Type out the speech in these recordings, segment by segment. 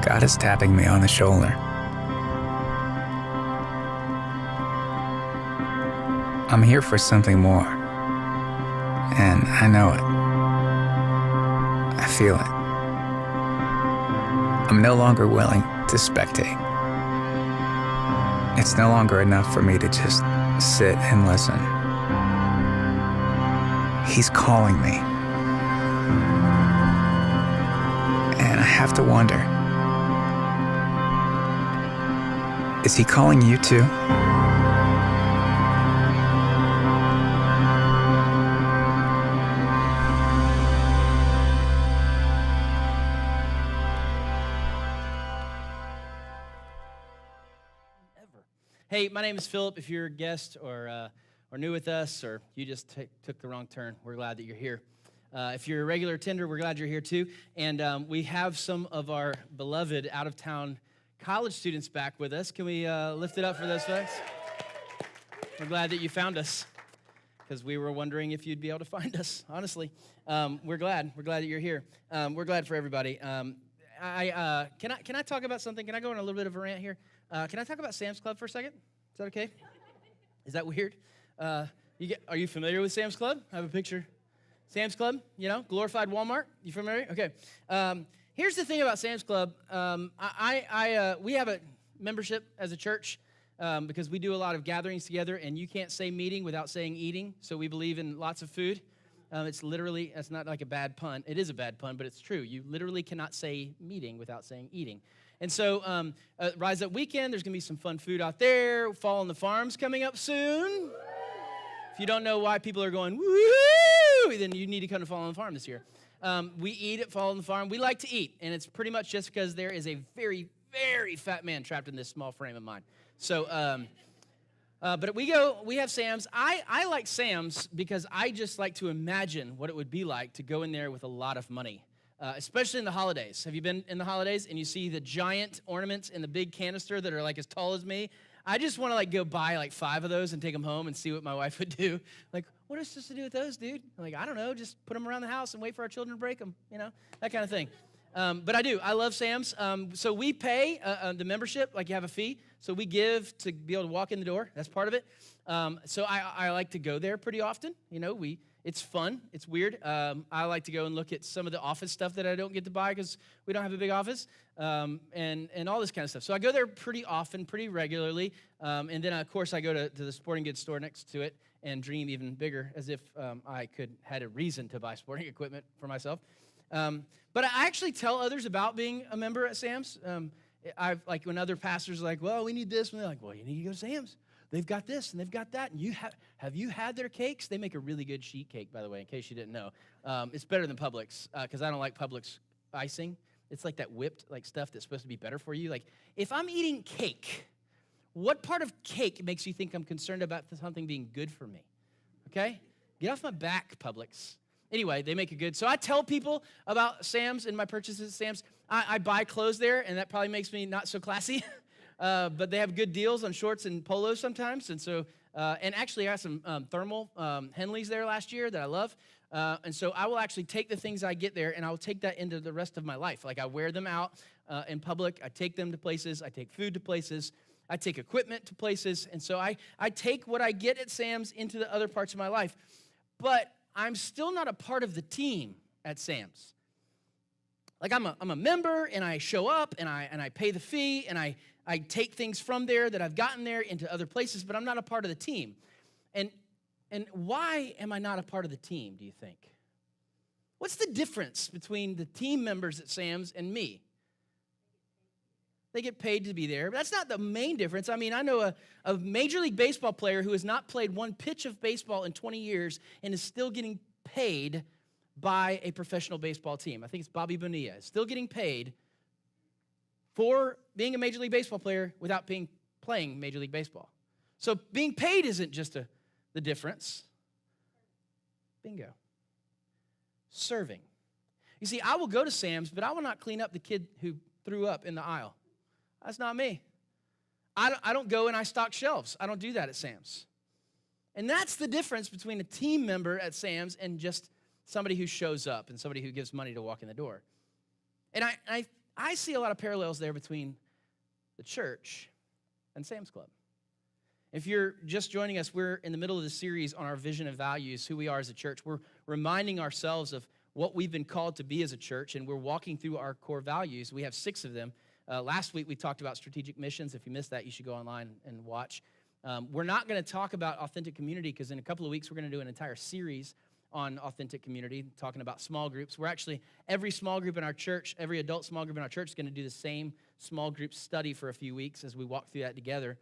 God is tapping me on the shoulder. I'm here for something more, and I know it. I feel it. I'm no longer willing to spectate. It's no longer enough for me to just sit and listen. He's calling me. And I have to wonder, is he calling you too? Hey, my name is Philip. If you're a guest or new with us, or you just took the wrong turn, we're glad that you're here. If you're a regular attender, we're glad you're here too. And we have some of our beloved out-of-town college students back with us. Can we lift it up for those folks? We're glad that you found us, because we were wondering if you'd be able to find us, honestly. We're glad. We're glad that you're here. We're glad for everybody. Can I talk about something? Can I go on a little bit of a rant here? Can I talk about Sam's Club for a second? Is that okay? Is that weird? Are you familiar with Sam's Club? I have a picture. Sam's Club, glorified Walmart. You familiar? Okay. Here's the thing about Sam's Club. We have a membership as a church because we do a lot of gatherings together, and you can't say meeting without saying eating, so we believe in lots of food. It's not like a bad pun. It is a bad pun, but it's true. You literally cannot say meeting without saying eating. And so Rise Up Weekend, there's going to be some fun food out there. Fall on the Farm's coming up soon. If you don't know why people are going, woo, then you need to come to Fall on the Farm this year. We eat at Fall on the Farm. We like to eat, and it's pretty much just because there is a very, very fat man trapped in this small frame of mind. So, but we have Sam's. I like Sam's because I just like to imagine what it would be like to go in there with a lot of money. Especially in the holidays. Have you been in the holidays and you see the giant ornaments in the big canister that are like as tall as me? I just want to go buy 5 of those and take them home and see what my wife would do. What are we supposed to do with those, dude? I don't know, just put them around the house and wait for our children to break them, that kind of thing. But I do. I love Sam's. So we pay the membership, you have a fee. So we give to be able to walk in the door. That's part of it. So I like to go there pretty often. It's fun. It's weird. I like to go and look at some of the office stuff that I don't get to buy because we don't have a big office, and all this kind of stuff. So I go there pretty often, pretty regularly, and then, of course, I go to the sporting goods store next to it and dream even bigger, as if I had a reason to buy sporting equipment for myself. But I actually tell others about being a member at Sam's. When other pastors are like, well, we need this, and they're like, well, you need to go to Sam's. They've got this, and they've got that. And have you had their cakes? They make a really good sheet cake, by the way, in case you didn't know. It's better than Publix, because I don't like Publix icing. It's like that whipped stuff that's supposed to be better for you. If I'm eating cake, what part of cake makes you think I'm concerned about something being good for me? Okay? Get off my back, Publix. Anyway, they make it good. So I tell people about Sam's and my purchases at Sam's. I buy clothes there, and that probably makes me not so classy. But they have good deals on shorts and polos sometimes. And so, and actually I have some thermal Henleys there last year that I love. And so I will actually take the things I get there, and I will take that into the rest of my life. I wear them out in public. I take them to places. I take food to places. I take equipment to places. And so I take what I get at Sam's into the other parts of my life. But I'm still not a part of the team at Sam's. I'm a member, and I show up, and I pay the fee, and I take things from there that I've gotten there into other places, but I'm not a part of the team. And why am I not a part of the team, do you think? What's the difference between the team members at Sam's and me? They get paid to be there. But that's not the main difference. I know a Major League Baseball player who has not played one pitch of baseball in 20 years and is still getting paid by a professional baseball team. I think it's Bobby Bonilla. Is still getting paid for being a Major League Baseball player without playing Major League Baseball. So being paid isn't just the difference. Bingo. Serving. You see, I will go to Sam's, but I will not clean up the kid who threw up in the aisle. That's not me. I don't go and I stock shelves. I don't do that at Sam's. And that's the difference between a team member at Sam's and just somebody who shows up and somebody who gives money to walk in the door. And I I see a lot of parallels there between the church and Sam's Club. If you're just joining us, we're in the middle of the series on our vision and values, who we are as a church. We're reminding ourselves of what we've been called to be as a church, and we're walking through our core values. We have 6 of them. Last week, we talked about strategic missions. If you missed that, you should go online and watch. We're not going to talk about authentic community because in a couple of weeks, we're going to do an entire series on authentic community, talking about small groups. We're actually, every small group in our church, every adult small group in our church is going to do the same small group study for a few weeks as we walk through that together.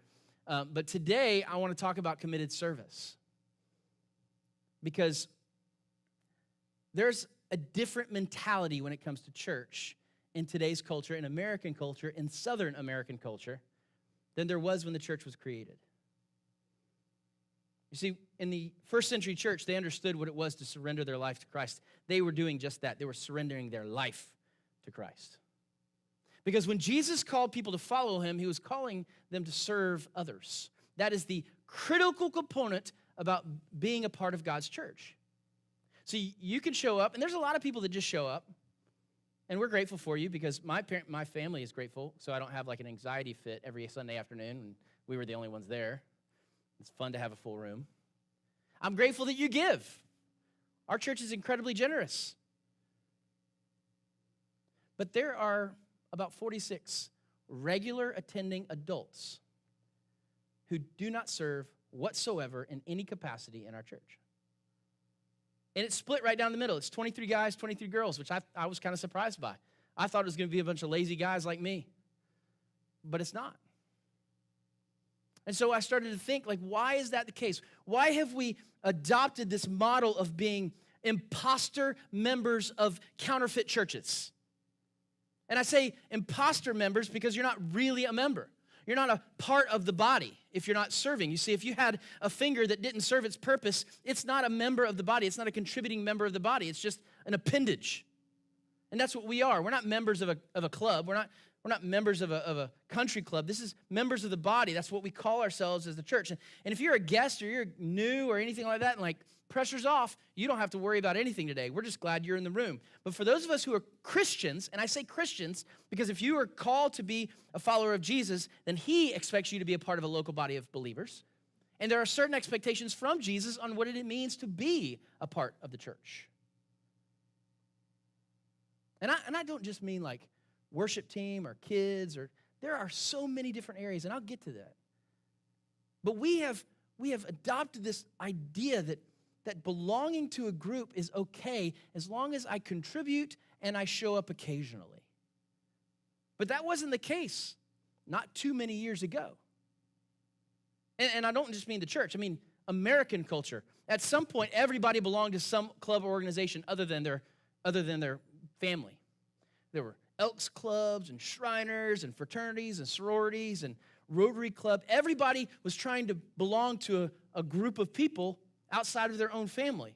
But today, I want to talk about committed service because there's a different mentality when it comes to church in today's culture, in American culture, in Southern American culture, than there was when the church was created. You see, in the first century church, they understood what it was to surrender their life to Christ. They were doing just that. They were surrendering their life to Christ. Because when Jesus called people to follow him, he was calling them to serve others. That is the critical component about being a part of God's church. So you can show up, and there's a lot of people that just show up, and we're grateful for you because my family is grateful, so I don't have like an anxiety fit every Sunday afternoon, and we were the only ones there. It's fun to have a full room. I'm grateful that you give. Our church is incredibly generous. But there are about 46 regular attending adults who do not serve whatsoever in any capacity in our church. And it's split right down the middle. It's 23 guys, 23 girls, which I was kind of surprised by. I thought it was going to be a bunch of lazy guys like me, but it's not. And so I started to think, like, why is that the case? Why have we adopted this model of being imposter members of counterfeit churches? And I say imposter members because you're not really a member. You're not a part of the body if you're not serving. You see, if you had a finger that didn't serve its purpose, it's not a member of the body. It's not a contributing member of the body. It's just an appendage. And that's what we are. We're not members of a club. We're not members of a country club. This is members of the body. That's what we call ourselves as the church. And if you're a guest or you're new or anything like that, and like pressure's off, you don't have to worry about anything today. We're just glad you're in the room. But for those of us who are Christians, and I say Christians because if you are called to be a follower of Jesus, then he expects you to be a part of a local body of believers. And there are certain expectations from Jesus on what it means to be a part of the church. And I don't just mean like worship team or kids, or there are so many different areas, and I'll get to that. But we have adopted this idea that belonging to a group is okay as long as I contribute and I show up occasionally. But that wasn't the case not too many years ago. And I don't just mean the church, I mean American culture. At some point, everybody belonged to some club or organization other than their family. There were Elks clubs and Shriners and fraternities and sororities and Rotary Club. Everybody was trying to belong to a group of people outside of their own family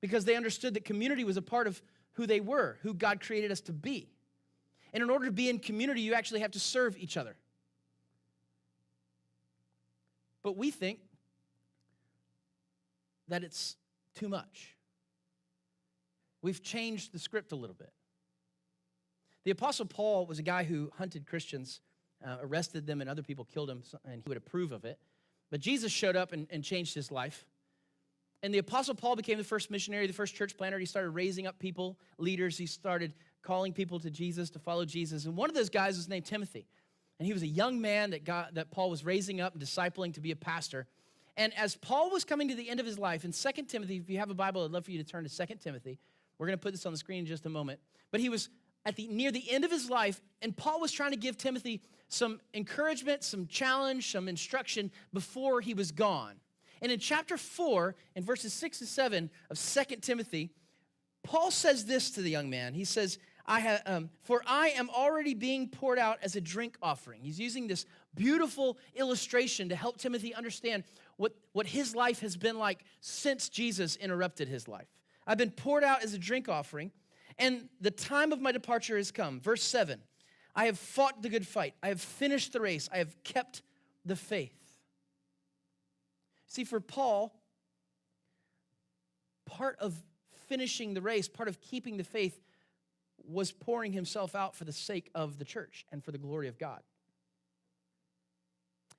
because they understood that community was a part of who they were, who God created us to be. And in order to be in community, you actually have to serve each other. But we think that it's too much. We've changed the script a little bit. The Apostle Paul was a guy who hunted Christians, arrested them, and other people killed him, and he would approve of it. But Jesus showed up and changed his life. And the Apostle Paul became the first missionary, the first church planter. He started raising up people, leaders. He started calling people to Jesus, to follow Jesus. And one of those guys was named Timothy. And he was a young man that Paul was raising up and discipling to be a pastor. And as Paul was coming to the end of his life, in 2 Timothy, if you have a Bible, I'd love for you to turn to 2 Timothy. We're going to put this on the screen in just a moment. But he was near the end of his life, and Paul was trying to give Timothy some encouragement, some challenge, some instruction before he was gone. And in chapter 4, in verses 6 to 7 of 2 Timothy, Paul says this to the young man. He says, for I am already being poured out as a drink offering. He's using this beautiful illustration to help Timothy understand what his life has been like since Jesus interrupted his life. I've been poured out as a drink offering, and the time of my departure has come. Verse 7, I have fought the good fight. I have finished the race. I have kept the faith. See, for Paul, part of finishing the race, part of keeping the faith, was pouring himself out for the sake of the church and for the glory of God.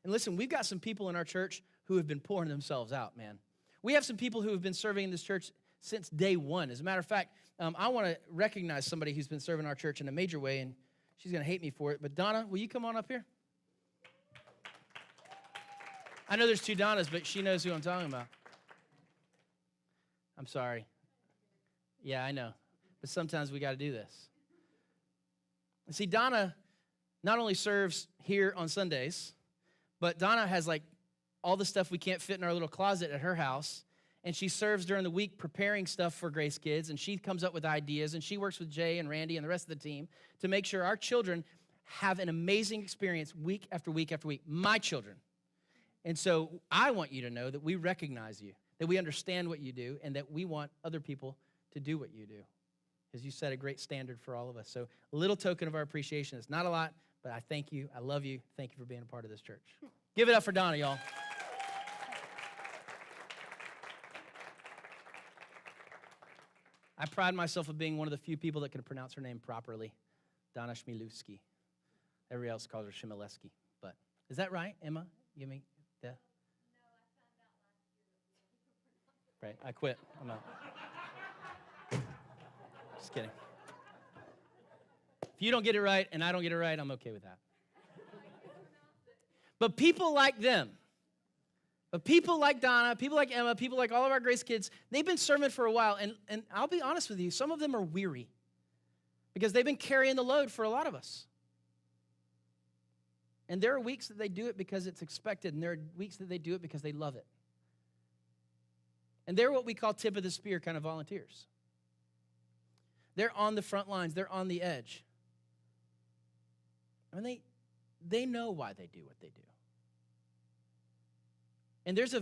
And listen, we've got some people in our church who have been pouring themselves out, man. We have some people who have been serving in this church since day one. As a matter of fact, I want to recognize somebody who's been serving our church in a major way, and she's going to hate me for it. But Donna, will you come on up here? I know there's two Donnas, but she knows who I'm talking about. I'm sorry. Yeah, I know. But sometimes we got to do this. And see, Donna not only serves here on Sundays, but Donna has like all the stuff we can't fit in our little closet at her house. And she serves during the week preparing stuff for Grace Kids. And she comes up with ideas. And she works with Jay and Randy and the rest of the team to make sure our children have an amazing experience week after week after week. My children. And so I want you to know that we recognize you, that we understand what you do, and that we want other people to do what you do, because you set a great standard for all of us. So a little token of our appreciation. It's not a lot, but I thank you. I love you. Thank you for being a part of this church. Give it up for Donna, y'all. I pride myself of being one of the few people that can pronounce her name properly, Donna Schmielewski. Everybody else calls her Shmielewski. But is that right, Emma? Give me the... No, I found out last year that we can pronounce it. Right, I quit. I'm out. Just kidding. If you don't get it right and I don't get it right, I'm okay with that. But people like them, but people like Donna, people like Emma, people like all of our Grace Kids, they've been serving for a while. And I'll be honest with you, some of them are weary because they've been carrying the load for a lot of us. And there are weeks that they do it because it's expected, and there are weeks that they do it because they love it. And they're what we call tip of the spear kind of volunteers. They're on the front lines. They're on the edge. And they know why they do what they do. And there's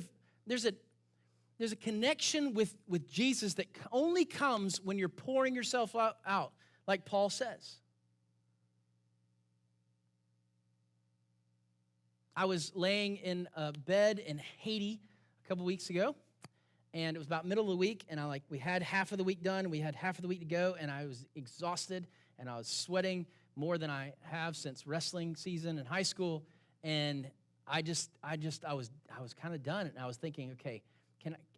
a connection with Jesus that only comes when you're pouring yourself out, like Paul says. I was laying in a bed in Haiti a couple weeks ago, and it was about middle of the week, and we had half of the week done, we had half of the week to go, and I was exhausted, and I was sweating more than I have since wrestling season in high school, and I was kind of done, and I was thinking, okay,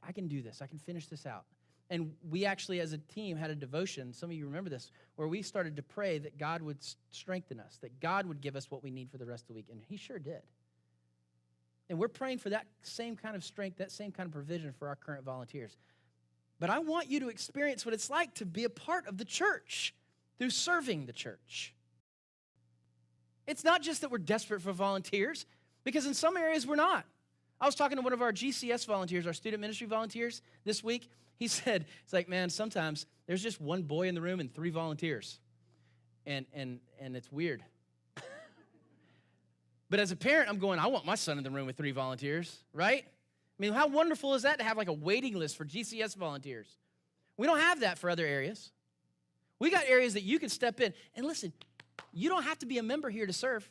I can do this, I can finish this out. And we actually, as a team, had a devotion, some of you remember this, where we started to pray that God would strengthen us, that God would give us what we need for the rest of the week, and he sure did. And we're praying for that same kind of strength, that same kind of provision for our current volunteers. But I want you to experience what it's like to be a part of the church through serving the church. It's not just that we're desperate for volunteers, because in some areas we're not. I was talking to one of our GCS volunteers, our student ministry volunteers, this week. He said, it's like, man, sometimes there's just one boy in the room and 3 volunteers. And it's weird. But as a parent, I'm going, I want my son in the room with 3 volunteers, right? I mean, how wonderful is that to have like a waiting list for GCS volunteers? We don't have that for other areas. We got areas that you can step in. And listen, you don't have to be a member here to serve.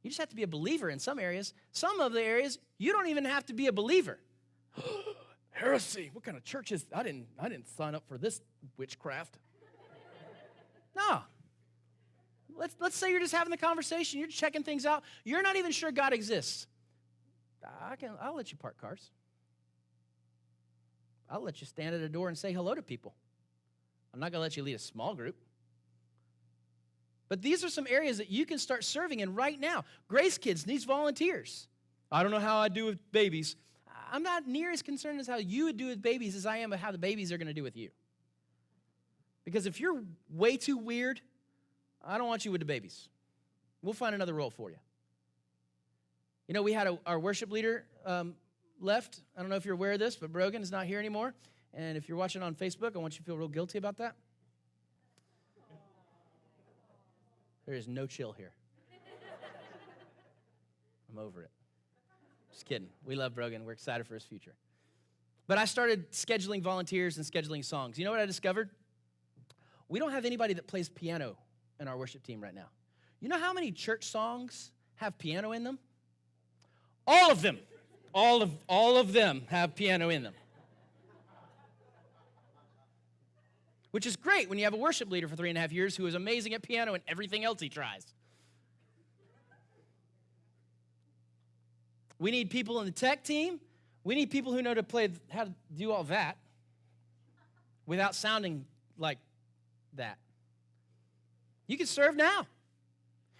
You just have to be a believer in some areas. Some of the areas, you don't even have to be a believer. Heresy. What kind of church is, I didn't sign up for this witchcraft. No. Let's say you're just having the conversation, you're checking things out, you're not even sure God exists. I'll let you park cars. I'll let you stand at a door and say hello to people. I'm not going to let you lead a small group. But these are some areas that you can start serving in right now. Grace Kids needs volunteers. I don't know how I do with babies. I'm not near as concerned as how you would do with babies as I am with how the babies are going to do with you. Because if you're way too weird, I don't want you with the babies. We'll find another role for you. You know, we had our worship leader left. I don't know if you're aware of this, but Brogan is not here anymore. And if you're watching on Facebook, I want you to feel real guilty about that. There is no chill here. I'm over it. Just kidding. We love Brogan. We're excited for his future. But I started scheduling volunteers and scheduling songs. You know what I discovered? We don't have anybody that plays piano in our worship team right now. You know how many church songs have piano in them? All of them. All of them have piano in them. which is great when you have a worship leader for 3.5 years who is amazing at piano and everything else he tries. We need people in the tech team. We need people who know how to do all that without sounding like that. You can serve now.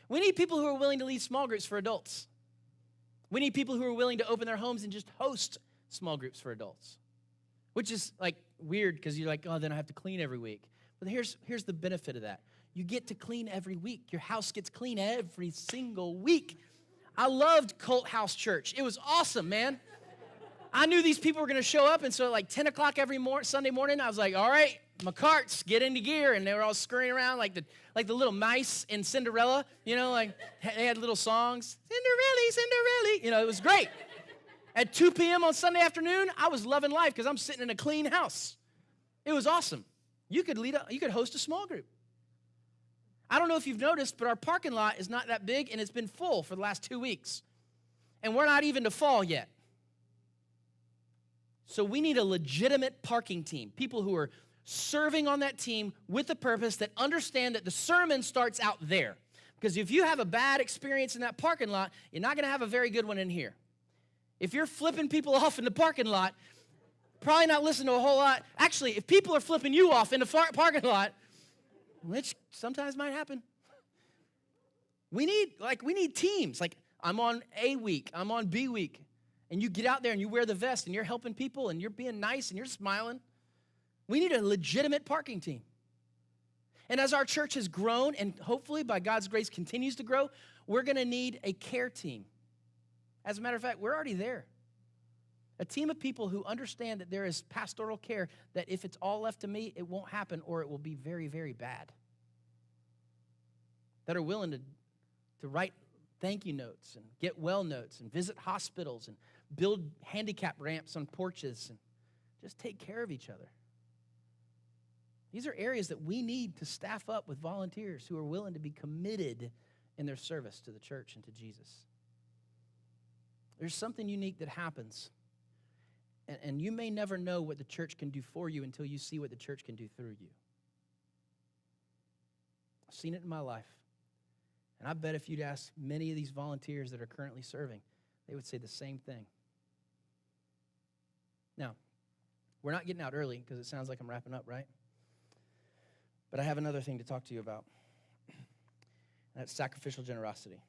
We need people who are willing to lead small groups for adults. We need people who are willing to open their homes and just host small groups for adults, which is like weird because you're like, oh, then I have to clean every week. But here's the benefit of that. You get to clean every week. Your house gets clean every single week. I loved Cult House Church. It was awesome, man. I knew these people were going to show up, and so at like 10 o'clock every Sunday morning, I was like, all right, my carts, get into gear. And they were all scurrying around like the little mice in Cinderella, like they had little songs, Cinderella, Cinderella. It was great. At 2 p.m. on Sunday afternoon, I was loving life because I'm sitting in a clean house. It was awesome. You could host a small group. I don't know if you've noticed, but our parking lot is not that big, and it's been full for the last 2 weeks. And we're not even to fall yet. So we need a legitimate parking team, people who are serving on that team with a purpose that understand that the sermon starts out there. Because if you have a bad experience in that parking lot, you're not going to have a very good one in here. If you're flipping people off in the parking lot, probably not listen to a whole lot. Actually, if people are flipping you off in the parking lot, which sometimes might happen, we need teams. Like, I'm on A week, I'm on B week. And you get out there and you wear the vest and you're helping people and you're being nice and you're smiling. We need a legitimate parking team. And as our church has grown and hopefully by God's grace continues to grow, we're going to need a care team. As a matter of fact, we're already there. A team of people who understand that there is pastoral care, that if it's all left to me, it won't happen or it will be very, very bad. That are willing to write thank you notes and get well notes and visit hospitals and build handicap ramps on porches and just take care of each other. These are areas that we need to staff up with volunteers who are willing to be committed in their service to the church and to Jesus. There's something unique that happens, and you may never know what the church can do for you until you see what the church can do through you. I've seen it in my life. And I bet if you'd ask many of these volunteers that are currently serving, they would say the same thing. Now, we're not getting out early because it sounds like I'm wrapping up, right? But I have another thing to talk to you about. And that's sacrificial generosity.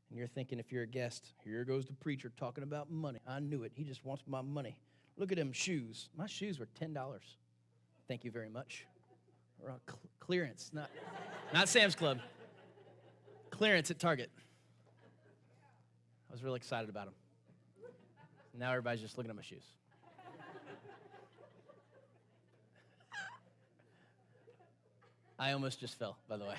And you're thinking, if you're a guest, here goes the preacher talking about money. I knew it. He just wants my money. Look at them shoes. My shoes were $10. Thank you very much. We're on clearance, not Sam's Club. Clearance at Target. I was really excited about them. Now everybody's just looking at my shoes. I almost just fell, by the way.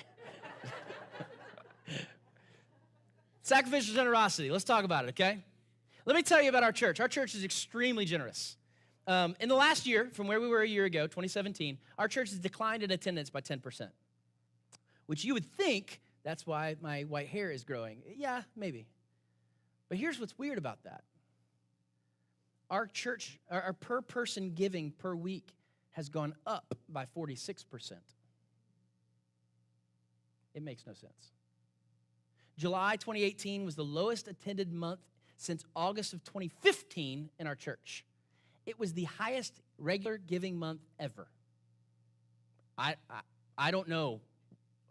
Sacrificial generosity. Let's talk about it, okay? Let me tell you about our church. Our church is extremely generous. In the last year, from where we were a year ago, 2017, our church has declined in attendance by 10%, which you would think that's why my white hair is growing. Yeah, maybe. But here's what's weird about that. Our church, our per person giving per week has gone up by 46%. It makes no sense. July 2018 was the lowest attended month since August of 2015 in our church. It was the highest regular giving month ever. I don't know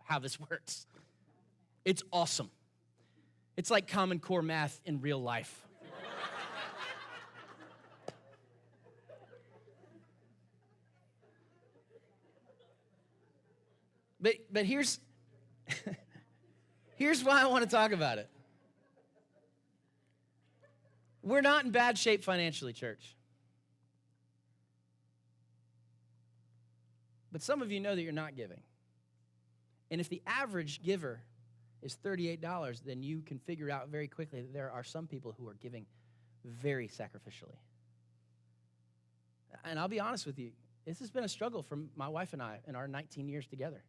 how this works. It's awesome. It's like Common Core math in real life. But here's why I want to talk about it. We're not in bad shape financially, church. But some of you know that you're not giving. And if the average giver is $38, then you can figure out very quickly that there are some people who are giving very sacrificially. And I'll be honest with you, this has been a struggle for my wife and I in our 19 years together.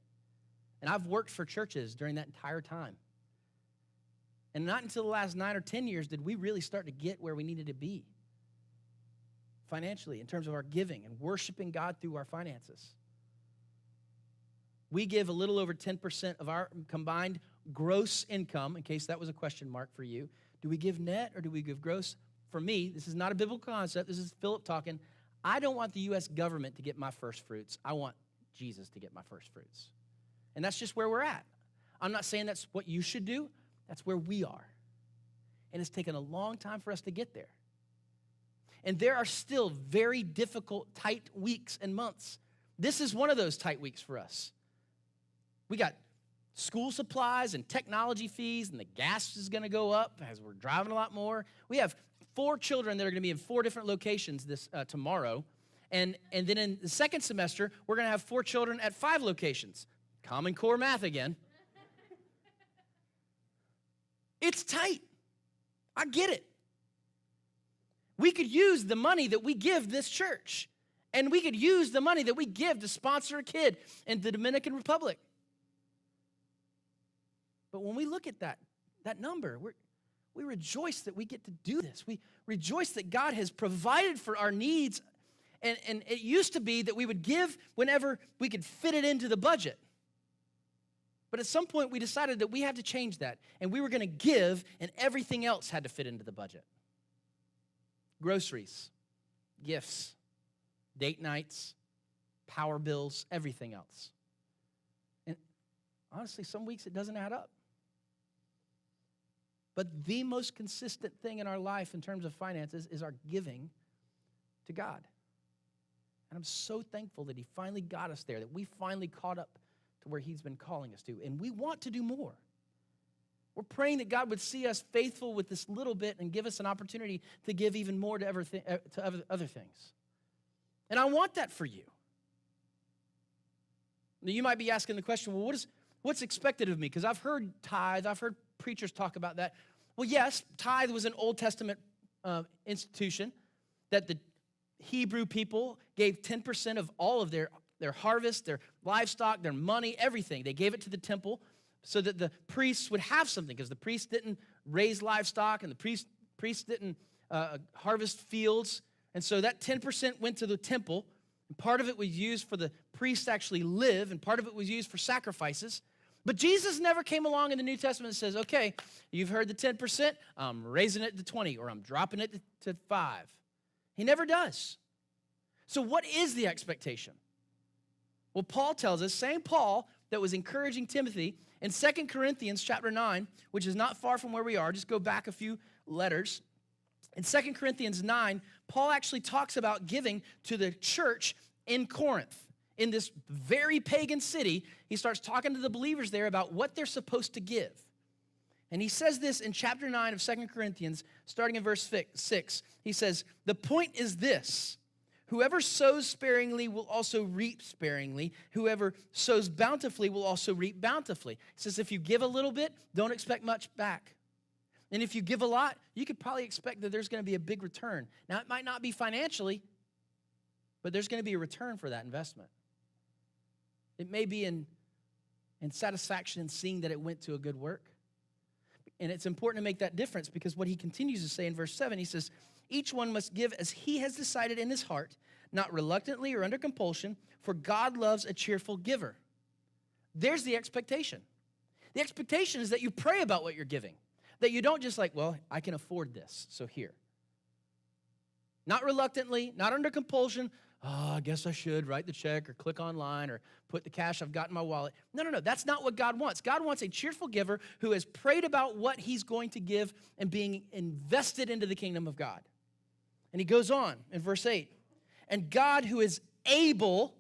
And I've worked for churches during that entire time. And not until the last 9 or 10 years did we really start to get where we needed to be financially in terms of our giving and worshiping God through our finances. We give a little over 10% of our combined gross income, in case that was a question mark for you. Do we give net or do we give gross? For me, this is not a biblical concept. This is Philip talking. I don't want the U.S. government to get my first fruits. I want Jesus to get my first fruits. And that's just where we're at. I'm not saying that's what you should do. That's where we are. And it's taken a long time for us to get there. And there are still very difficult, tight weeks and months. This is one of those tight weeks for us. We got school supplies and technology fees, and the gas is going to go up as we're driving a lot more. We have 4 children that are going to be in 4 different locations this tomorrow. And then in the second semester, we're going to have 4 children at 5 locations. Common Core math again. It's tight. I get it. We could use the money that we give this church, and we could use the money that we give to sponsor a kid in the Dominican Republic. But when we look at that number, we rejoice that we get to do this. We rejoice that God has provided for our needs, and it used to be that we would give whenever we could fit it into the budget. But at some point, we decided that we had to change that, and we were going to give, and everything else had to fit into the budget. Groceries, gifts, date nights, power bills, everything else. And honestly, some weeks it doesn't add up. But the most consistent thing in our life in terms of finances is our giving to God. And I'm so thankful that he finally got us there, that we finally caught up to where he's been calling us to. And we want to do more. We're praying that God would see us faithful with this little bit and give us an opportunity to give even more to other things. And I want that for you. Now, you might be asking the question, well, what's expected of me? Because I've heard tithe, I've heard preachers talk about that. Well, yes, tithe was an Old Testament institution that the Hebrew people gave 10% of all of their harvest, their livestock, their money, everything. They gave it to the temple so that the priests would have something, because the priests didn't raise livestock and the priests didn't harvest fields. And so that 10% went to the temple, and part of it was used for the priests to actually live, and part of it was used for sacrifices. But Jesus never came along in the New Testament and says, okay, you've heard the 10%, I'm raising it to 20, or I'm dropping it to 5. He never does. So what is the expectation? Well, Paul tells us, same Paul that was encouraging Timothy in 2 Corinthians chapter 9, which is not far from where we are, just go back a few letters. In 2 Corinthians 9, Paul actually talks about giving to the church in Corinth. In this very pagan city, he starts talking to the believers there about what they're supposed to give. And he says this in chapter 9 of 2 Corinthians, starting in verse 6. He says, the point is this: whoever sows sparingly will also reap sparingly. Whoever sows bountifully will also reap bountifully. He says, if you give a little bit, don't expect much back. And if you give a lot, you could probably expect that there's going to be a big return. Now, it might not be financially, but there's going to be a return for that investment. It may be in satisfaction in seeing that it went to a good work. And it's important to make that difference, because what he continues to say in verse 7, he says, each one must give as he has decided in his heart, not reluctantly or under compulsion, for God loves a cheerful giver. There's the expectation. The expectation is that you pray about what you're giving, that you don't just like, well, I can afford this, so here. Not reluctantly, not under compulsion. Oh, I guess I should write the check or click online or put the cash I've got in my wallet. No. That's not what God wants. God wants a cheerful giver who has prayed about what he's going to give and being invested into the kingdom of God. And he goes on in verse 8. And God, who is able,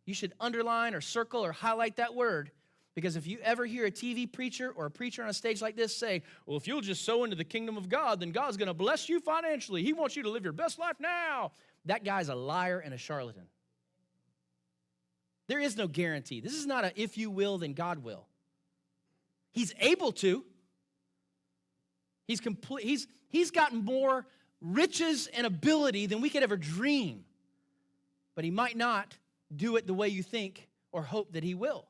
you should underline or circle or highlight that word, because if you ever hear a TV preacher or a preacher on a stage like this say, well, if you'll just sow into the kingdom of God, then God's going to bless you financially. He wants you to live your best life now. That guy's a liar and a charlatan. There is no guarantee. This is not a if you will, then God will. He's able to. He's got more riches and ability than we could ever dream. But he might not do it the way you think or hope that he will.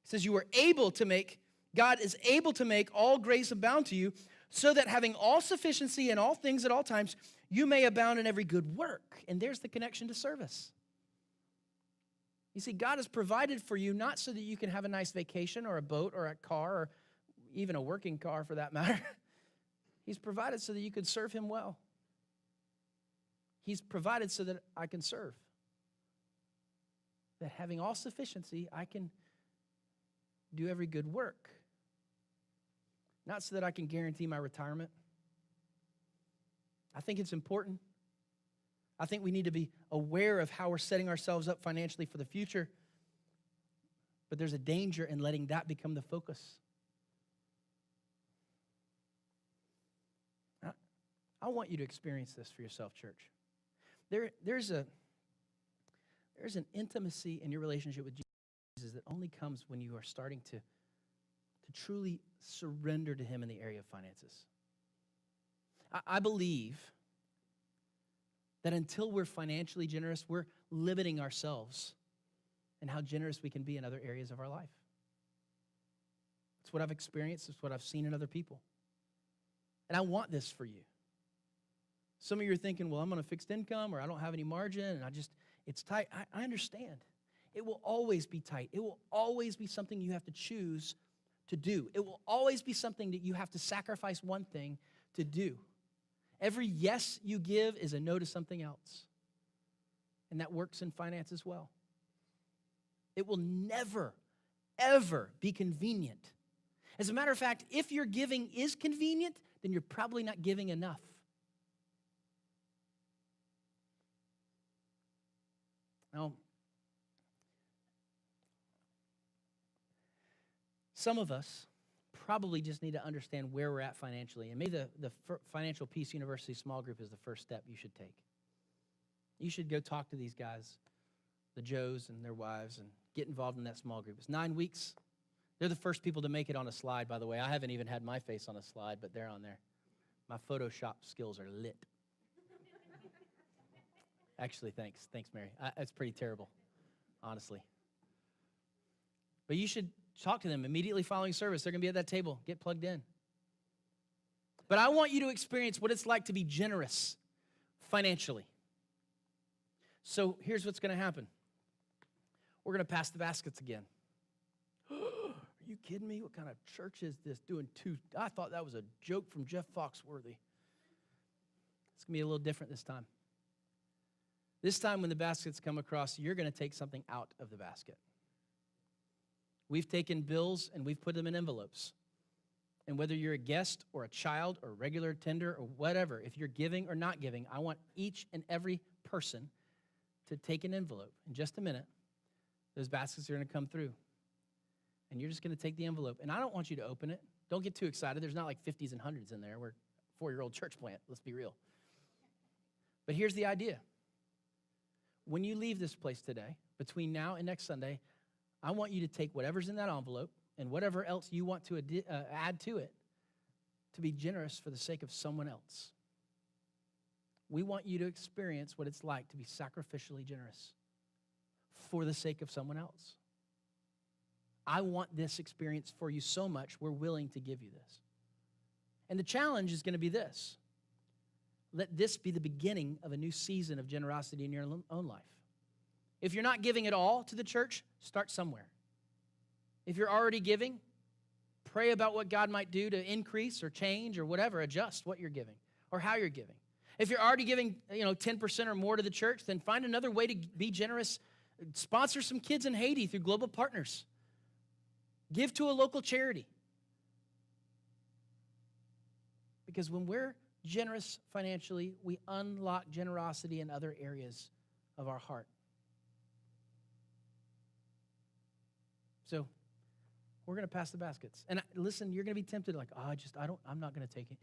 It says you are able to make, God is able to make all grace abound to you, so that having all sufficiency in all things at all times, you may abound in every good work. And there's the connection to service. You see, God has provided for you not so that you can have a nice vacation or a boat or a car or even a working car for that matter. He's provided so that you could serve him well. He's provided so that I can serve. That having all sufficiency, I can do every good work. Not so that I can guarantee my retirement. I think it's important. I think we need to be aware of how we're setting ourselves up financially for the future. But there's a danger in letting that become the focus. I want you to experience this for yourself, church. There's an intimacy in your relationship with Jesus that only comes when you are starting to truly surrender to him in the area of finances. I believe that until we're financially generous, we're limiting ourselves and how generous we can be in other areas of our life. It's what I've experienced. It's what I've seen in other people. And I want this for you. Some of you are thinking, well, I'm on a fixed income or I don't have any margin and it's tight. I understand. It will always be tight. It will always be something you have to choose to do. It will always be something that you have to sacrifice one thing to do. Every yes you give is a no to something else. And that works in finance as well. It will never, ever be convenient. As a matter of fact, if your giving is convenient, then you're probably not giving enough. Now, some of us probably just need to understand where we're at financially. And maybe the Financial Peace University small group is the first step you should take. You should go talk to these guys, the Joes and their wives, and get involved in that small group. It's 9 weeks. They're the first people to make it on a slide, by the way. I haven't even had my face on a slide, but they're on there. My Photoshop skills are lit. Actually, thanks. Thanks, Mary. It's pretty terrible, honestly. But you should talk to them immediately following service. They're going to be at that table. Get plugged in. But I want you to experience what it's like to be generous financially. So here's what's going to happen. We're going to pass the baskets again. Are you kidding me? What kind of church is this doing two? I thought that was a joke from Jeff Foxworthy. It's going to be a little different this time. This time when the baskets come across, you're going to take something out of the basket. We've taken bills and we've put them in envelopes. And whether you're a guest or a child or a regular tender or whatever, if you're giving or not giving, I want each and every person to take an envelope. In just a minute, those baskets are going to come through. And you're just going to take the envelope. And I don't want you to open it. Don't get too excited. There's not like 50s and 100s in there. We're a 4-year-old church plant. Let's be real. But here's the idea. When you leave this place today, between now and next Sunday, I want you to take whatever's in that envelope and whatever else you want to add to it to be generous for the sake of someone else. We want you to experience what it's like to be sacrificially generous for the sake of someone else. I want this experience for you so much, we're willing to give you this. And the challenge is going to be this. Let this be the beginning of a new season of generosity in your own life. If you're not giving at all to the church, start somewhere. If you're already giving, pray about what God might do to increase or change or whatever, adjust what you're giving or how you're giving. If you're already giving, 10% or more to the church, then find another way to be generous. Sponsor some kids in Haiti through Global Partners. Give to a local charity. Because when we're generous financially, we unlock generosity in other areas of our heart. So we're going to pass the baskets. And listen, you're going to be tempted like, I'm not going to take it.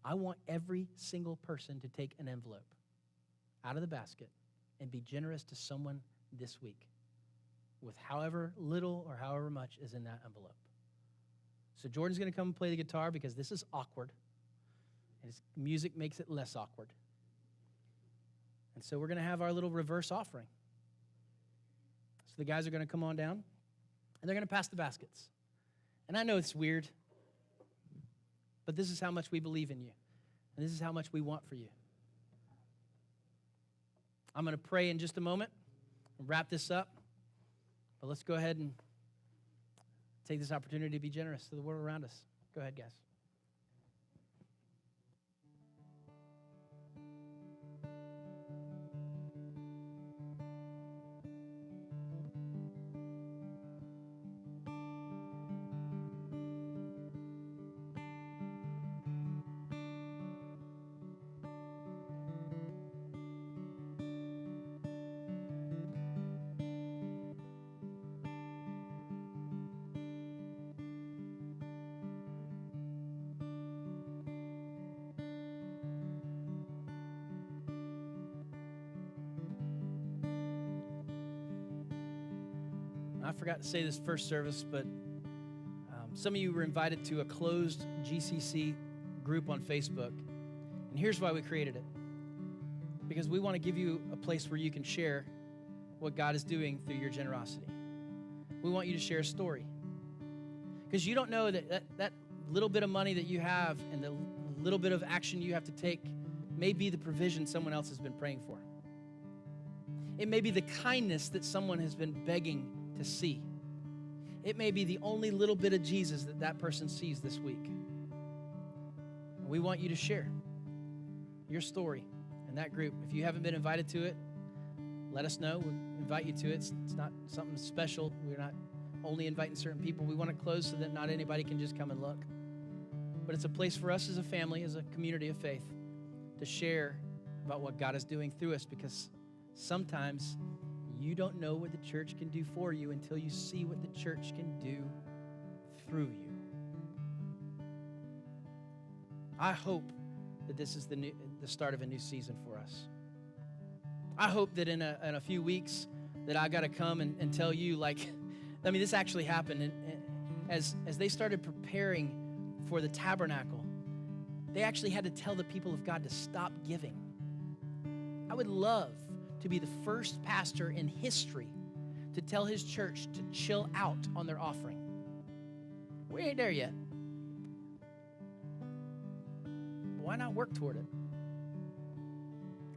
I want every single person to take an envelope out of the basket and be generous to someone this week with however little or however much is in that envelope. So Jordan's going to come and play the guitar because this is awkward. And his music makes it less awkward. And so we're going to have our little reverse offering. So the guys are going to come on down, and they're going to pass the baskets. And I know it's weird, but this is how much we believe in you. And this is how much we want for you. I'm going to pray in just a moment and wrap this up. But let's go ahead and take this opportunity to be generous to the world around us. Go ahead, guys. I forgot to say this first service, but some of you were invited to a closed GCC group on Facebook. And here's why we created it. Because we want to give you a place where you can share what God is doing through your generosity. We want you to share a story. Because you don't know that little bit of money that you have and the little bit of action you have to take may be the provision someone else has been praying for. It may be the kindness that someone has been begging to see. It may be the only little bit of Jesus that person sees this week. And we want you to share your story in that group. If you haven't been invited to it, let us know. We'll invite you to it. It's not something special. We're not only inviting certain people. We want to close so that not anybody can just come and look. But it's a place for us as a family, as a community of faith, to share about what God is doing through us, because sometimes you don't know what the church can do for you until you see what the church can do through you. I hope that this is the start of a new season for us. I hope that in a few weeks that I got to come and tell you, this actually happened. And as they started preparing for the tabernacle, they actually had to tell the people of God to stop giving. I would love to be the first pastor in history to tell his church to chill out on their offering. We ain't there yet. Why not work toward it?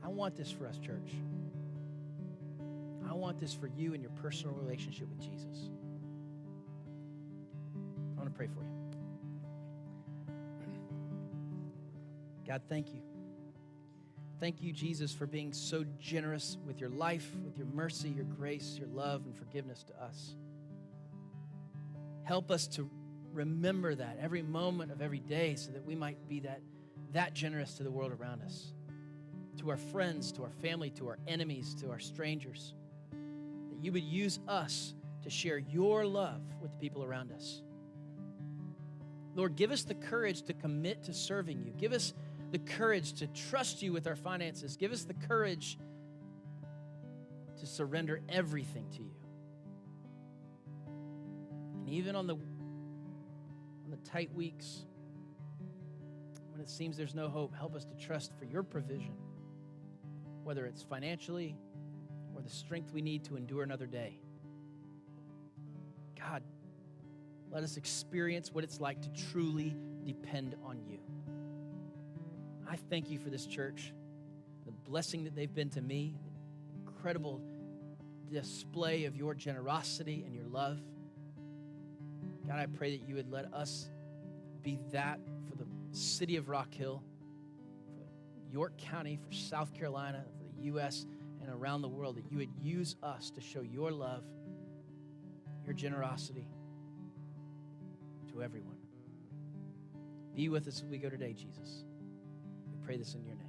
I want this for us, church. I want this for you and your personal relationship with Jesus. I want to pray for you. God, thank you. Thank you, Jesus, for being so generous with your life, with your mercy, your grace, your love, and forgiveness to us. Help us to remember that every moment of every day so that we might be that generous to the world around us, to our friends, to our family, to our enemies, to our strangers. That you would use us to share your love with the people around us. Lord, give us the courage to commit to serving you. Give us the courage to trust you with our finances. Give us the courage to surrender everything to you. And even on the tight weeks, when it seems there's no hope, help us to trust for your provision, whether it's financially or the strength we need to endure another day. God, let us experience what it's like to truly depend on you. I thank you for this church, the blessing that they've been to me, the incredible display of your generosity and your love. God, I pray that you would let us be that for the city of Rock Hill, for York County, for South Carolina, for the U.S., and around the world, that you would use us to show your love, your generosity to everyone. Be with us as we go today, Jesus. We pray this in your name.